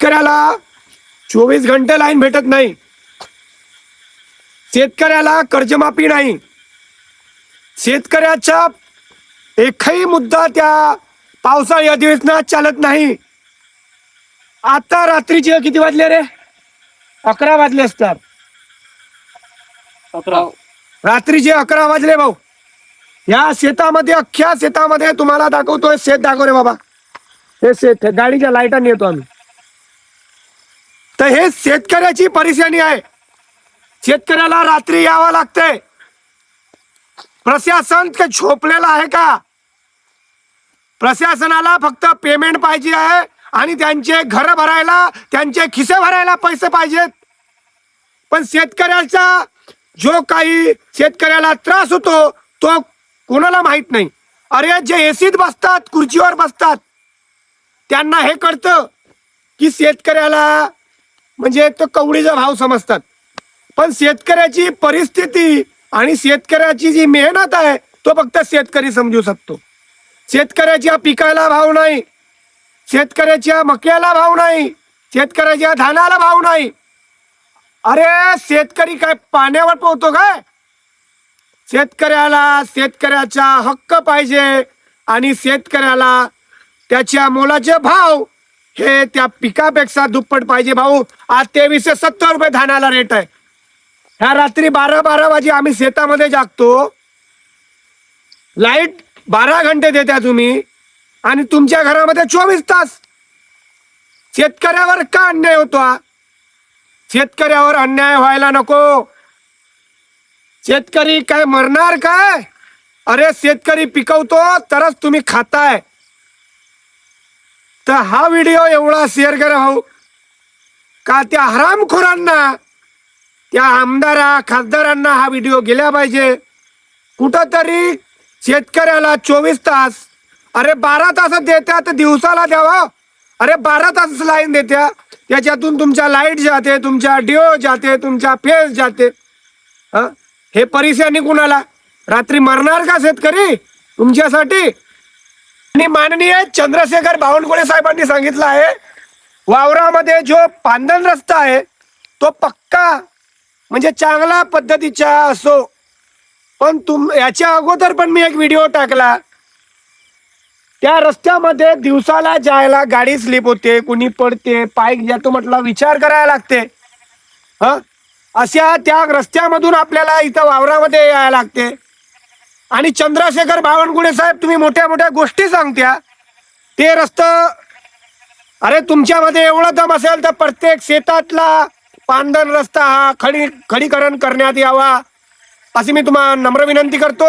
शेतकऱ्याला 24 घंटे लाईन भेटत नाही, शेतकऱ्याला कर्जमाफी नाही, शेतकऱ्याचा एकही मुद्दा त्या पावसाळी अधिवेशनात चालत नाही. आता रात्रीचे किती वाजले रे? 11 वाजले असतात. 11 रात्रीचे 11 वाजले भाऊ. या शेतामध्ये, अख्ख्या शेतामध्ये तुम्हाला दाखवतोय, शेत दाखव रे बाबा. हे शेत गाडीच्या लाईटाने येतो आम्ही. तर हे शेतकऱ्याची परेशानी आहे. शेतकऱ्याला रात्री यावं लागतंय. प्रशासन का झोपलेला आहे का? प्रशासनाला फक्त पेमेंट पाहिजे आहे आणि त्यांचे घर भरायला, त्यांचे खिसे भरायला पैसे पाहिजेत. पण शेतकऱ्याचा जो काही शेतकऱ्याला त्रास होतो तो कोणाला माहित नाही. अरे जे एसीत बसतात, खुर्चीवर बसतात, त्यांना हे कळतं की शेतकऱ्याला म्हणजे तो कवडीचा भाव समजतात. पण शेतकऱ्याची परिस्थिती आणि शेतकऱ्याची जी मेहनत आहे तो फक्त शेतकरी समजू शकतो. शेतकऱ्याच्या पिकाला भाव नाही, शेतकऱ्याच्या मक्याला भाव नाही, शेतकऱ्याच्या धानाला भाव नाही. अरे शेतकरी काय पाण्यावर पोहतो काय? शेतकऱ्याला शेतकऱ्याचा हक्क पाहिजे आणि शेतकऱ्याला त्याच्या मोलाचे भाव हे त्या पिकापेक्षा दुप्पट पाहिजे. भाऊ आज 2370 रुपये धानाला रेट आहे. ह्या रात्री 12 वाजे आम्ही शेतामध्ये जागतो. लाईट 12 घंटे देत्या तुम्ही आणि तुमच्या घरामध्ये 24 तास. शेतकऱ्यावर का अन्याय होतो हा? शेतकऱ्यावर अन्याय व्हायला नको. शेतकरी काय मरणार काय? अरे शेतकरी पिकवतो तरच तुम्ही खाताय. तर हा व्हिडिओ एवढा शेअर करा भाऊ, का त्या हरामखोरांना, त्या आमदारा खासदारांना हा व्हिडिओ गेला पाहिजे. कुठंतरी शेतकऱ्याला 24 तास, अरे 12 तास देत्या तर दिवसाला द्यावा. अरे 12 तास लाईन देत्या, त्याच्यातून तुमच्या लाईट जाते, तुमच्या डिओ जाते, तुमच्या फेस जाते. हे परेशानी कुणाला? रात्री मरणार का शेतकरी तुमच्यासाठी? आणि माननीय चंद्रशेखर बावनकुळे साहेबांनी सांगितलं आहे, वावरामध्ये जो पांदन रस्ता आहे तो पक्का म्हणजे चांगला पद्धतीचा असो. पण याच्या अगोदर पण मी एक व्हिडिओ टाकला, त्या रस्त्यामध्ये दिवसाला जायला गाडी स्लिप होते, कुणी पडते, पाय जातो, म्हटलं विचार करायला लागते. अशा त्या रस्त्यामधून आपल्याला इथं वावरामध्ये यायला लागते. आणि चंद्रशेखर बावनकुळे साहेब तुम्ही मोठ्या मोठ्या गोष्टी सांगत्या, ते रस्तं, अरे तुमच्यामध्ये एवढं दम असेल तर प्रत्येक शेतातला पांदन रस्ता हा खडीकरण करण्यात यावा अशी मी तुम्हाला नम्र विनंती करतो.